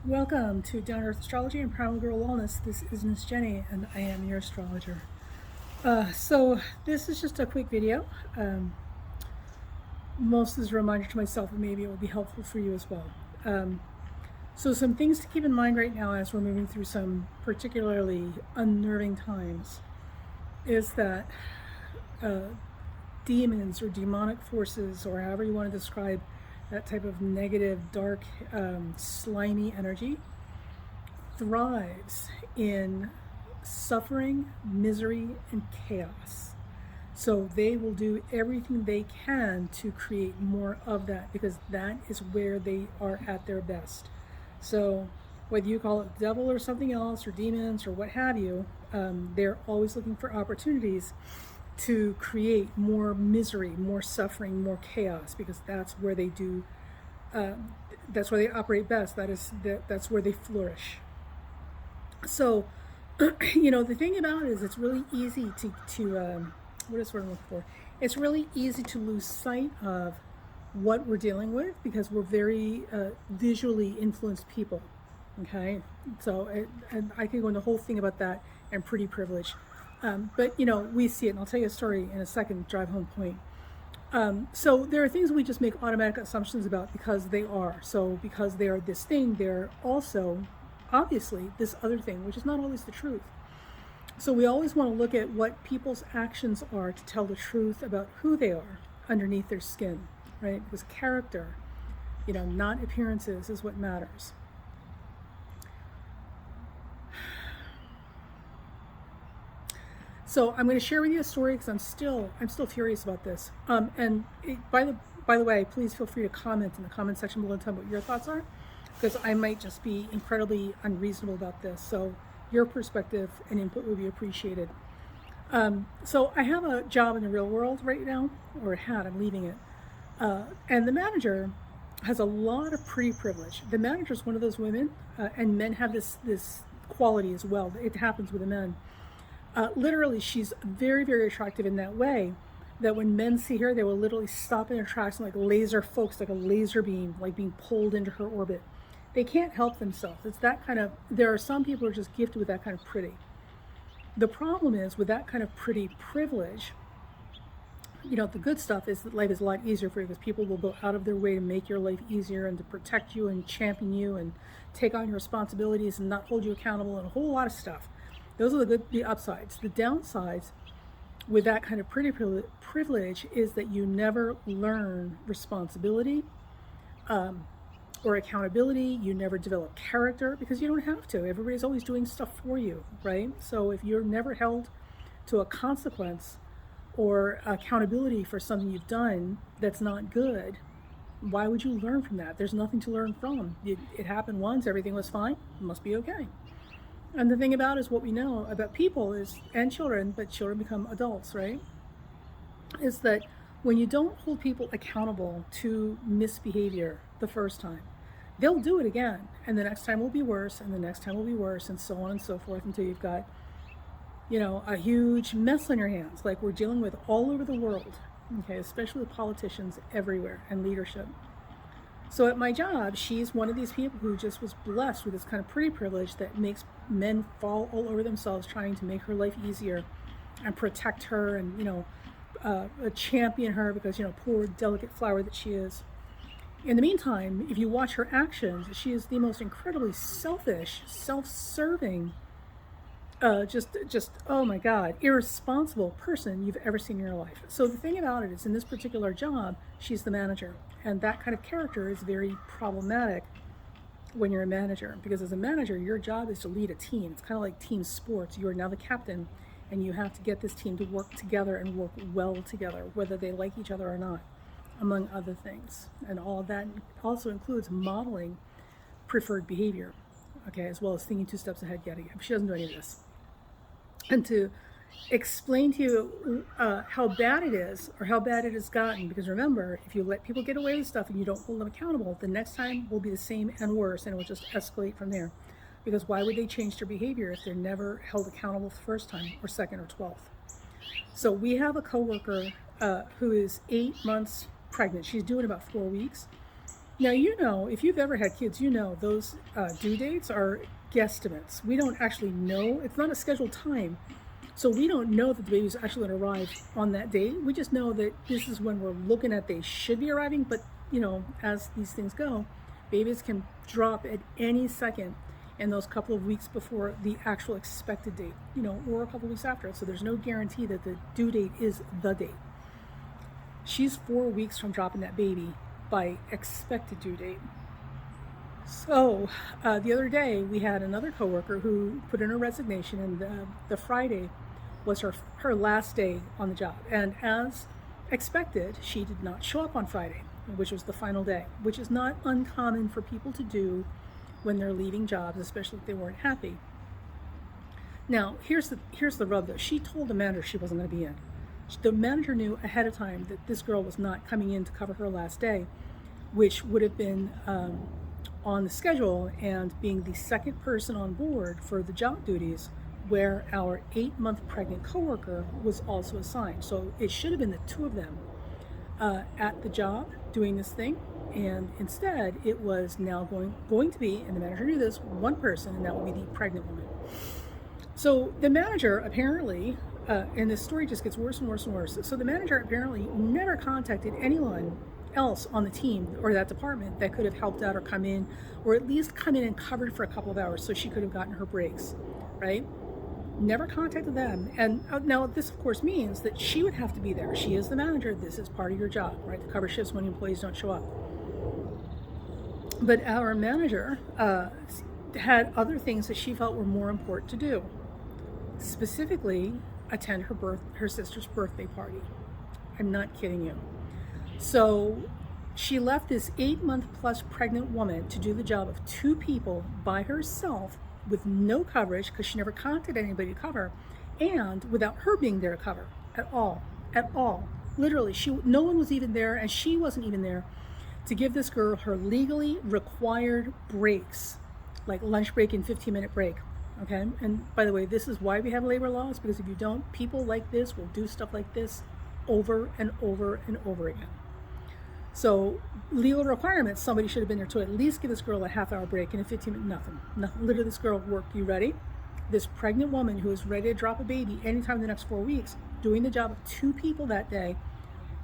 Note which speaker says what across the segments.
Speaker 1: Welcome to Down Earth Astrology and Primal Girl Wellness. This is Miss Jenny, and I am your astrologer. So this is just a quick video. Most as a reminder to myself, and maybe it will be helpful for you as well. So some things to keep in mind right now as we're moving through some particularly unnerving times is that demons or demonic forces, or however you want to describe that type of negative, dark, slimy energy, thrives in suffering, misery, and chaos. So they will do everything they can to create more of that, because that is where they are at their best. So whether you call it devil or something else, or demons or what have you, they're always looking for opportunities to create more misery, more suffering, more chaos, because that's where they do, that's where they operate best. That's where they flourish. So, the thing about it is, it's really easy to what is what I'm looking for? It's really easy to lose sight of what we're dealing with, because we're very visually influenced people. Okay, so and I can go into the whole thing about that and pretty privileged. But we see it, and I'll tell you a story in a second, drive home point. So there are things we just make automatic assumptions about because they are. So because they are this thing, they're also obviously this other thing, which is not always the truth. So we always want to look at what people's actions are to tell the truth about who they are underneath their skin, right? Because character, not appearances, is what matters. So I'm going to share with you a story because I'm still furious about this. By the way, please feel free to comment in the comment section below and tell me what your thoughts are, because I might just be incredibly unreasonable about this. So your perspective and input would be appreciated. So I have a job in the real world right now, or had. I'm leaving it, and the manager has a lot of pretty privilege. The manager is one of those women, and men have this quality as well. It happens with the men. Literally, she's very, very attractive in that way that when men see her, they will literally stop in their tracks and like laser focus, like a laser beam, like being pulled into her orbit. They can't help themselves. It's that kind of, there are some people who are just gifted with that kind of pretty. The problem is with that kind of pretty privilege, the good stuff is that life is a lot easier for you, because people will go out of their way to make your life easier and to protect you and champion you and take on your responsibilities and not hold you accountable and a whole lot of stuff. Those are the upsides. The downsides with that kind of pretty privilege is that you never learn responsibility or accountability. You never develop character, because you don't have to. Everybody's always doing stuff for you, right? So if you're never held to a consequence or accountability for something you've done that's not good, why would you learn from that? There's nothing to learn from. It happened once, everything was fine, it must be okay. And the thing about is, what we know about people is, and children, but children become adults, right? Is that when you don't hold people accountable to misbehavior the first time, they'll do it again. And the next time will be worse, and the next time will be worse, and so on and so forth, until you've got, a huge mess on your hands, like we're dealing with all over the world, okay, especially with politicians everywhere and leadership. So at my job, she's one of these people who just was blessed with this kind of pretty privilege that makes men fall all over themselves trying to make her life easier and protect her and, champion her, because, poor delicate flower that she is. In the meantime, if you watch her actions, she is the most incredibly selfish, self-serving, just oh my God, irresponsible person you've ever seen in your life. So the thing about it is, in this particular job, she's the manager, and that kind of character is very problematic when you're a manager, because as a manager, your job is to lead a team. It's kind of like team sports. You are now the captain, and you have to get this team to work together and work well together, whether they like each other or not, among other things. And all of that also includes modeling preferred behavior, okay, as well as thinking 2 steps ahead, getting it. She doesn't do any of this. And to explain to you how bad it is, or how bad it has gotten, because remember, if you let people get away with stuff and you don't hold them accountable, the next time will be the same and worse, and it will just escalate from there. Because why would they change their behavior if they're never held accountable the first time, or second, or 12th? So we have a coworker who is 8 months pregnant. She's due in about 4 weeks. Now, if you've ever had kids, those due dates are guesstimates. We don't actually know. It's not a scheduled time. So we don't know that the baby's actually going to arrive on that date. We just know that this is when we're looking at they should be arriving. But, as these things go, babies can drop at any second in those couple of weeks before the actual expected date, or a couple of weeks after it. So there's no guarantee that the due date is the date. She's 4 weeks from dropping that baby by expected due date. So the other day we had another coworker who put in her resignation, and the Friday was her last day on the job. And as expected, she did not show up on Friday, which was the final day, which is not uncommon for people to do when they're leaving jobs, especially if they weren't happy. Now, here's the rub though. She told the manager she wasn't going to be in. The manager knew ahead of time that this girl was not coming in to cover her last day, which would have been on the schedule, and being the second person on board for the job duties where our 8-month pregnant coworker was also assigned. So it should have been the two of them at the job doing this thing, and instead it was now going to be, and the manager knew this, one person, and that would be the pregnant woman. So the manager apparently, and this story just gets worse and worse and worse. So the manager apparently never contacted anyone else on the team or that department that could have helped out or come in, or at least come in and covered for a couple of hours so she could have gotten her breaks, right? Never contacted them. And now this of course means that she would have to be there. She is the manager. This is part of your job, right? To cover shifts when employees don't show up. But our manager had other things that she felt were more important to do. Specifically, attend her sister's birthday party. I'm not kidding you. So she left this 8-month plus pregnant woman to do the job of 2 people by herself with no coverage, because she never contacted anybody to cover, and without her being there to cover at all. Literally, no one was even there, and she wasn't even there to give this girl her legally required breaks, like lunch break and 15-minute break. Okay, and by the way, this is why we have labor laws, because if you don't, people like this will do stuff like this over and over and over again. So legal requirements, somebody should have been there to at least give this girl a half-hour break and a 15-minute, nothing. Literally, this girl worked, you ready? This pregnant woman who is ready to drop a baby anytime in the next 4 weeks, doing the job of 2 people that day,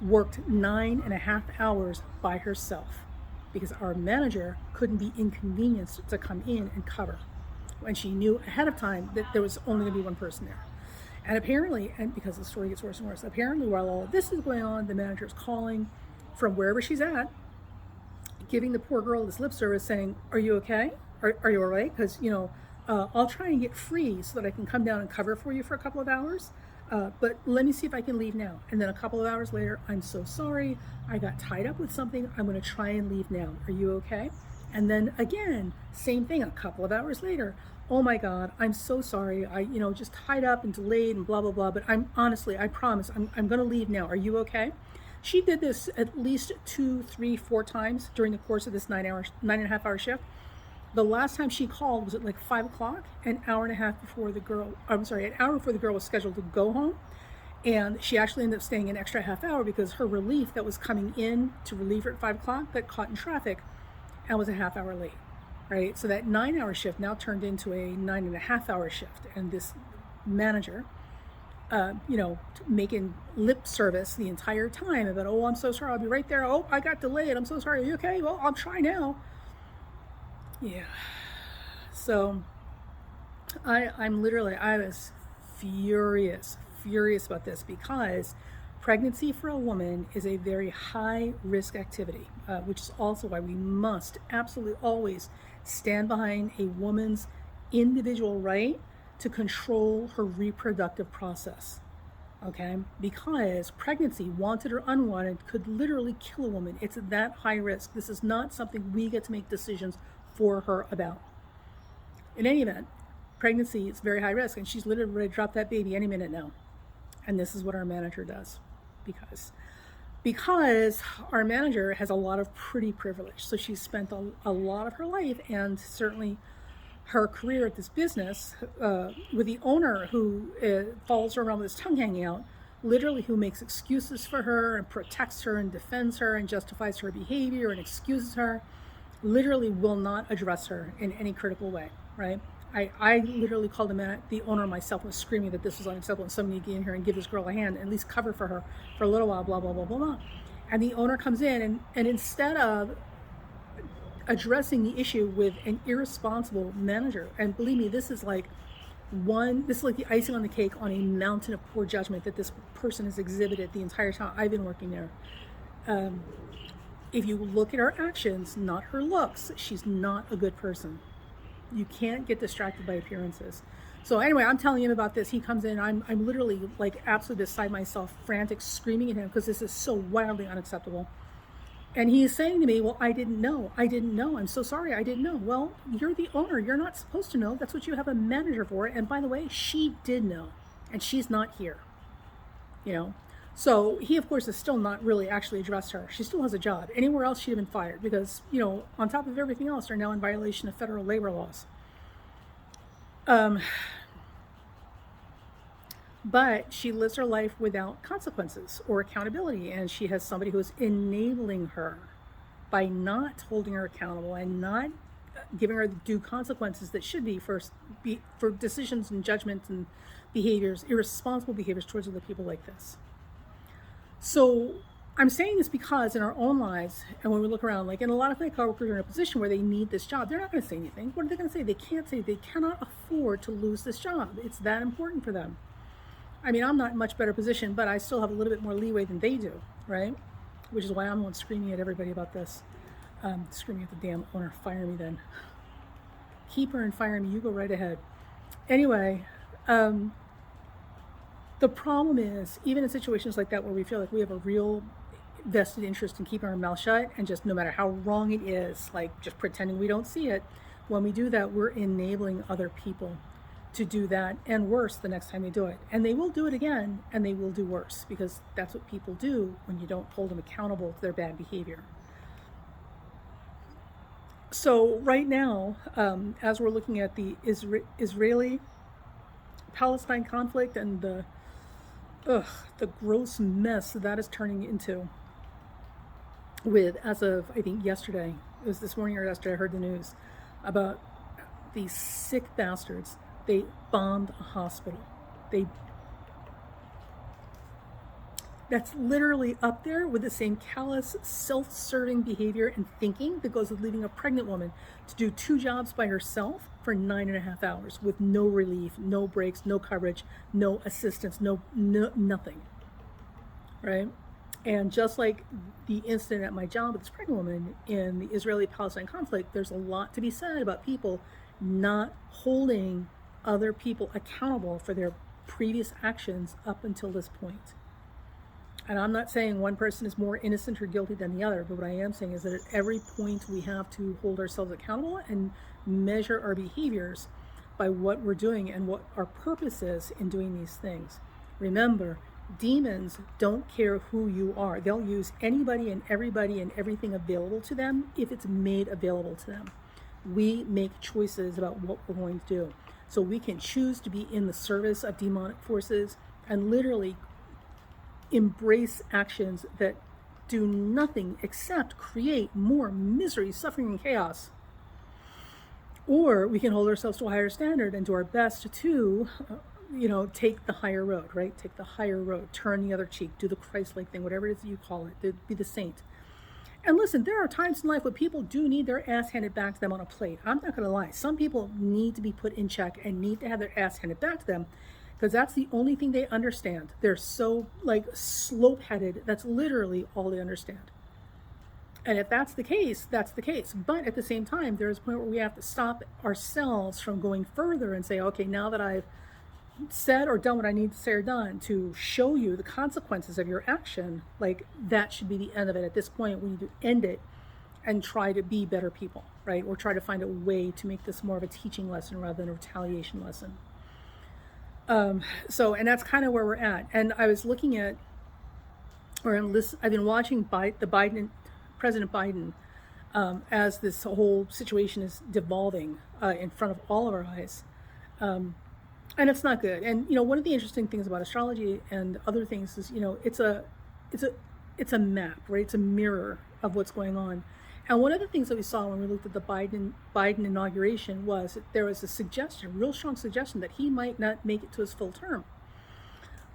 Speaker 1: worked 9.5 hours by herself because our manager couldn't be inconvenienced to come in and cover, when she knew ahead of time that there was only going to be one person there. And apparently, and because the story gets worse and worse, apparently while all of this is going on, the manager is calling from wherever she's at, giving the poor girl this lip service saying, are you okay? Are you all right? Because, I'll try and get free so that I can come down and cover for you for a couple of hours. But let me see if I can leave now. And then a couple of hours later, I'm so sorry. I got tied up with something. I'm going to try and leave now. Are you okay? And then again, same thing, a couple of hours later. Oh my God, I'm so sorry. I, just tied up and delayed and blah, blah, blah. But I promise, I'm going to leave now. Are you okay? She did this at least 2, 3, 4 times during the course of this 9.5 hour shift. The last time she called was at like 5 o'clock, an hour before the girl was scheduled to go home. And she actually ended up staying an extra half hour because her relief that was coming in to relieve her at 5 o'clock got caught in traffic and was a half hour late, right? So that 9-hour shift now turned into a 9.5 hour shift. And this manager, making lip service the entire time about, oh, I'm so sorry, I'll be right there. Oh, I got delayed. I'm so sorry. Are you okay? Well, I'll try now. Yeah. So I was furious about this, because pregnancy for a woman is a very high risk activity, which is also why we must absolutely always stand behind a woman's individual right to control her reproductive process. Okay? Because pregnancy, wanted or unwanted, could literally kill a woman. It's that high risk. This is not something we get to make decisions for her about. In any event, pregnancy is very high risk, and she's literally ready to drop that baby any minute now. And this is what our manager does, because our manager has a lot of pretty privilege. So she's spent a lot of her life, and certainly her career at this business, with the owner who follows her around with his tongue hanging out, literally who makes excuses for her and protects her and defends her and justifies her behavior and excuses her, literally will not address her in any critical way, right? I literally called the owner myself was screaming that this was unacceptable and somebody get in here and give this girl a hand, at least cover for her for a little while, blah, blah, blah, blah, blah. And the owner comes in and instead of addressing the issue with an irresponsible manager, and believe me, this is like the icing on the cake on a mountain of poor judgment that this person has exhibited the entire time I've been working there. If you look at her actions, not her looks, she's not a good person. You can't get distracted by appearances. So anyway, I'm telling him about this. He comes in, I'm literally like absolutely beside myself, frantic, screaming at him because this is so wildly unacceptable. And he's saying to me, well, I didn't know. I'm so sorry, I didn't know. Well, you're the owner. You're not supposed to know. That's what you have a manager for. And by the way, she did know, and she's not here, you know. So he, of course, has still not really actually addressed her. She still has a job. Anywhere else, she'd have been fired because, you know, on top of everything else, they're now in violation of federal labor laws. But she lives her life without consequences or accountability, and she has somebody who is enabling her by not holding her accountable and not giving her the due consequences that should be for decisions and judgments and behaviors, irresponsible behaviors towards other people like this. So I'm saying this because in our own lives, and when we look around, like, and a lot of my coworkers are in a position where they need this job, they're not going to say anything. What are they going to say? They can't say. They cannot afford to lose this job. It's that important for them. I mean, I'm not in much better position, but I still have a little bit more leeway than they do, right? Which is why I'm the one screaming at everybody about this. Screaming at the damn owner, fire me then. Keep her and fire me, you go right ahead. Anyway, the problem is, even in situations like that where we feel like we have a real vested interest in keeping our mouth shut and just no matter how wrong it is, like just pretending we don't see it, when we do that, we're enabling other people to do that and worse the next time they do it. And they will do it again and they will do worse because that's what people do when you don't hold them accountable to their bad behavior. So right now, as we're looking at the Israeli-Palestine conflict and the gross mess that is turning into with, as of, I think yesterday, it was this morning or yesterday, I heard the news about these sick bastards. They bombed a hospital. That's literally up there with the same callous, self-serving behavior and thinking that goes with leaving a pregnant woman to do 2 jobs by herself for 9.5 hours with no relief, no breaks, no coverage, no assistance, no nothing, right? And just like the incident at my job with this pregnant woman in the Israeli-Palestine conflict, there's a lot to be said about people not holding other people accountable for their previous actions up until this point. And I'm not saying one person is more innocent or guilty than the other, but what I am saying is that at every point we have to hold ourselves accountable and measure our behaviors by what we're doing and what our purpose is in doing these things. Remember, demons don't care who you are. They'll use anybody and everybody and everything available to them if it's made available to them. We make choices about what we're going to do. So we can choose to be in the service of demonic forces and literally embrace actions that do nothing except create more misery, suffering, and chaos. Or we can hold ourselves to a higher standard and do our best to, take the higher road, right? Take the higher road, turn the other cheek, do the Christ-like thing, whatever it is you call it, be the saint. And listen, there are times in life where people do need their ass handed back to them on a plate. I'm not going to lie. Some people need to be put in check and need to have their ass handed back to them because that's the only thing they understand. They're so slope-headed. That's literally all they understand. And if that's the case, that's the case. But at the same time, there's a point where we have to stop ourselves from going further and say, okay, now that I've said or done what I need to say or done to show you the consequences of your action, that should be the end of it. At this point, we need to end it and try to be better people, right? Or try to find a way to make this more of a teaching lesson rather than a retaliation lesson. And that's kind of where we're at. And I was looking at, I've been watching President Biden, as this whole situation is devolving in front of all of our eyes. And it's not good. And one of the interesting things about astrology and other things is, it's a it's a map, right? It's a mirror of what's going on. And one of the things that we saw when we looked at the Biden inauguration was that there was a suggestion, a real strong suggestion, that he might not make it to his full term.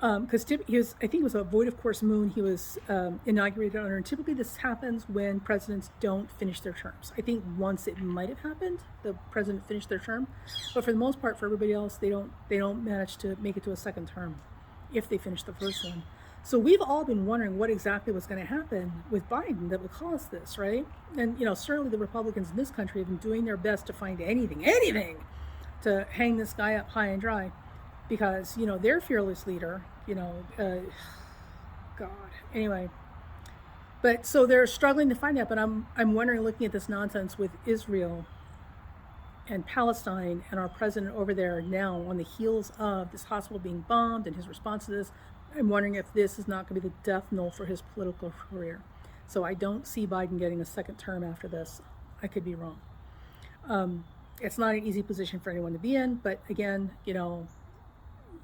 Speaker 1: Because he was, I think it was a void of course moon he was inaugurated under. And typically this happens when presidents don't finish their terms. I think once it might have happened, the president finished their term, but for the most part, for everybody else, they don't manage to make it to a second term if they finish the first one. So we've all been wondering what exactly was going to happen with Biden that would cause this, right? And certainly the Republicans in this country have been doing their best to find anything to hang this guy up high and dry. Because their fearless leader, God. Anyway, but so they're struggling to find that. But I'm wondering, looking at this nonsense with Israel and Palestine and our president over there now on the heels of this hospital being bombed and his response to this, I'm wondering if this is not going to be the death knell for his political career. So I don't see Biden getting a second term after this. I could be wrong. It's not an easy position for anyone to be in, but again,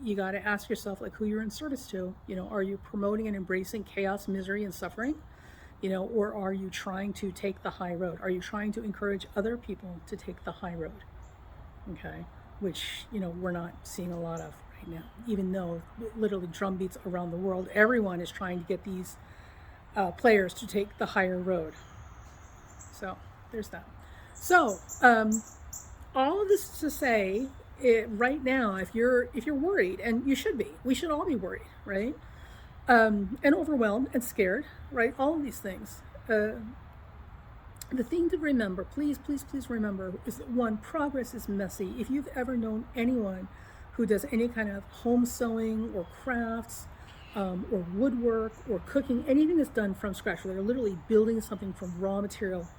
Speaker 1: you got to ask yourself, like, who you're in service to. Are you promoting and embracing chaos, misery, and suffering? Or are you trying to take the high road? Are you trying to encourage other people to take the high road? Okay, which we're not seeing a lot of right now. Even though literally drumbeats around the world, everyone is trying to get these players to take the higher road. So there's that. So all of this to say, right now, if you're worried, and you should be, we should all be worried, right? And overwhelmed and scared, right? All of these things. The thing to remember, please remember, is that one, progress is messy. If you've ever known anyone who does any kind of home sewing or crafts, or woodwork or cooking, anything that's done from scratch, where they're literally building something from raw material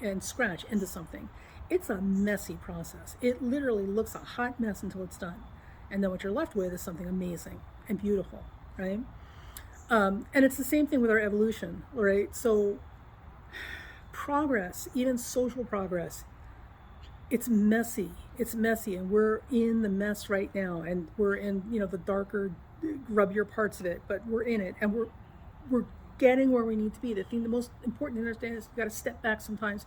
Speaker 1: and scratch into something, it's a messy process. It literally looks a hot mess until it's done. And then what you're left with is something amazing and beautiful, right? And it's the same thing with our evolution, right? So progress, even social progress, it's messy. It's messy, and we're in the mess right now, and we're in, the darker, grubbier parts of it, but we're in it, and we're getting where we need to be. The most important to understand is you've got to step back sometimes,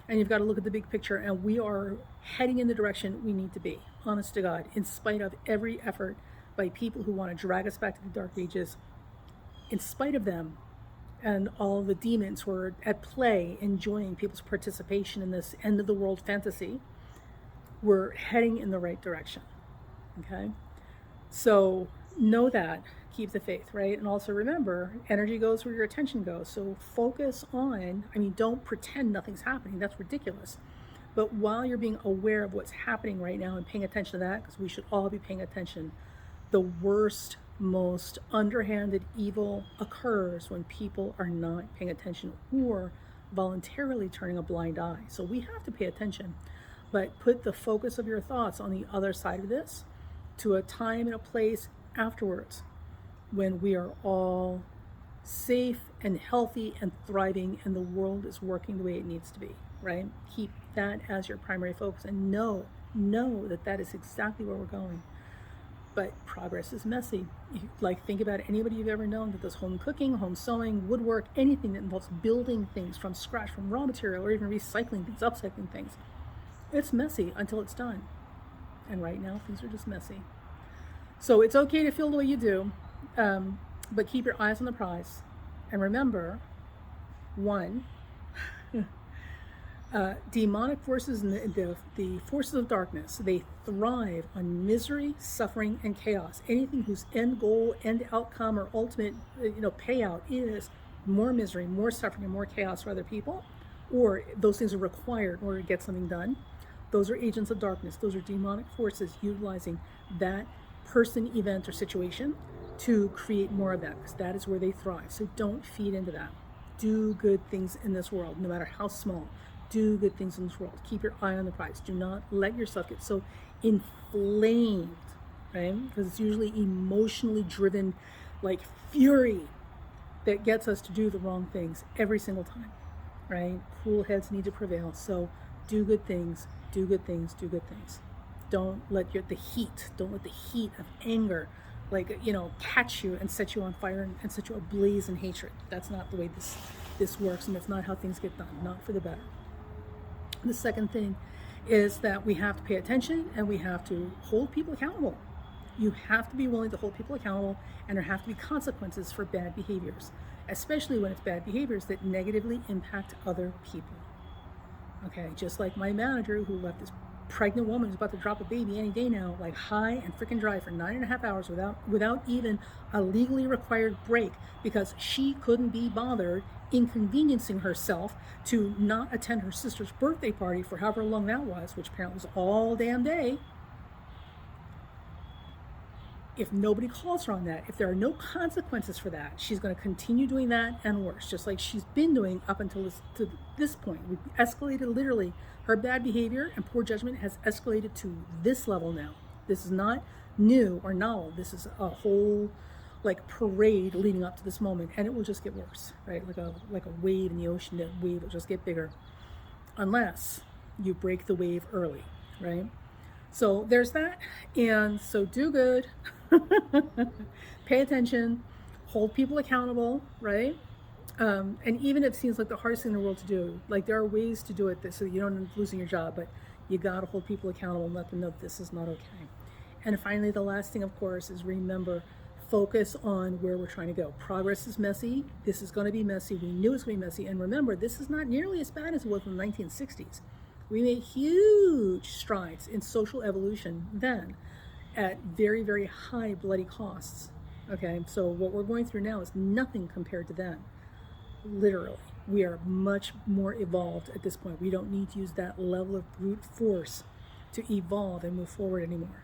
Speaker 1: and you've got to look at the big picture, and we are heading in the direction we need to be, honest to God, in spite of every effort by people who want to drag us back to the dark ages. In spite of them and all the demons who are at play enjoying people's participation in this end of the world fantasy, we're heading in the right direction. Okay? So know that, keep the faith, right? And also remember, energy goes where your attention goes. So focus on, don't pretend nothing's happening. That's ridiculous. But while you're being aware of what's happening right now and paying attention to that, because we should all be paying attention, the worst, most underhanded evil occurs when people are not paying attention or voluntarily turning a blind eye. So we have to pay attention, but put the focus of your thoughts on the other side of this, to a time and a place afterwards when we are all safe and healthy and thriving and the world is working the way it needs to be, right? Keep that as your primary focus, and know that is exactly where we're going. But progress is messy. Think about anybody you've ever known that does home cooking, home sewing, woodwork, anything that involves building things from scratch, from raw material, or even recycling things, upcycling things. It's messy until it's done. And right now, things are just messy. So it's okay to feel the way you do, but keep your eyes on the prize. And remember, one, demonic forces and the forces of darkness, they thrive on misery, suffering, and chaos. Anything whose end goal, end outcome, or ultimate payout is more misery, more suffering, and more chaos for other people, or those things are required in order to get something done, those are agents of darkness. Those are demonic forces utilizing that person, event, or situation to create more of that, because that is where they thrive. So don't feed into that. Do good things in this world, no matter how small. Do good things in this world. Keep your eye on the prize. Do not let yourself get so inflamed, right? Because it's usually emotionally driven, like fury, that gets us to do the wrong things every single time, right? Cool heads need to prevail. So do good things, do good things, do good things. Don't let the heat of anger, like, catch you and set you on fire and set you ablaze in hatred. That's not the way this works, and that's not how things get done. Not for the better. The second thing is that we have to pay attention and we have to hold people accountable. You have to be willing to hold people accountable, and there have to be consequences for bad behaviors, especially when it's bad behaviors that negatively impact other people. Okay, just like my manager who left this pregnant woman who's about to drop a baby any day now, like high and freaking dry for 9.5 hours without even a legally required break, because she couldn't be bothered inconveniencing herself to not attend her sister's birthday party for however long that was, which apparently was all damn day. If nobody calls her on that, if there are no consequences for that, she's going to continue doing that and worse, just like she's been doing up until this point. We've escalated, literally, her bad behavior and poor judgment has escalated to this level now. This is not new or novel. This is a whole parade leading up to this moment, and it will just get worse, right? Like a wave in the ocean. That wave will just get bigger unless you break the wave early, right? So there's that. And so do good. Pay attention, hold people accountable, right? And even if it seems like the hardest thing in the world to do, like there are ways to do it so you don't end up losing your job, but you got to hold people accountable and let them know this is not okay. And finally, the last thing, of course, is remember, focus on where we're trying to go. Progress is messy. This is going to be messy. We knew it was going to be messy. And remember, this is not nearly as bad as it was in the 1960s. We made huge strides in social evolution then at very, very high bloody costs. Okay, so what we're going through now is nothing compared to then. Literally, we are much more evolved at this point. We don't need to use that level of brute force to evolve and move forward anymore.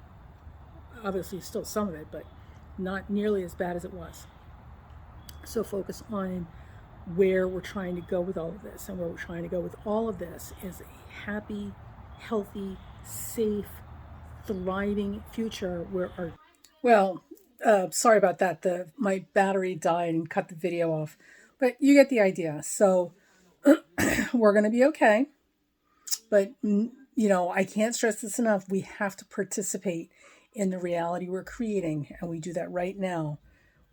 Speaker 1: Obviously, still some of it, but not nearly as bad as it was. So focus on where we're trying to go with all of this. And where we're trying to go with all of this is a happy, healthy, safe, thriving future where sorry about that. My battery died and cut the video off, but you get the idea. So we're going to be okay. But, I can't stress this enough. We have to participate in the reality we're creating. And we do that right now,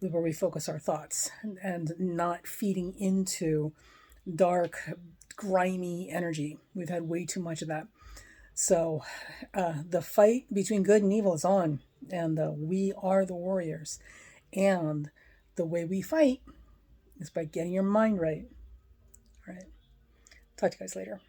Speaker 1: where we focus our thoughts and not feeding into dark, grimy energy. We've had way too much of that. So the fight between good and evil is on, and we are the warriors. And the way we fight is by getting your mind right. All right. Talk to you guys later.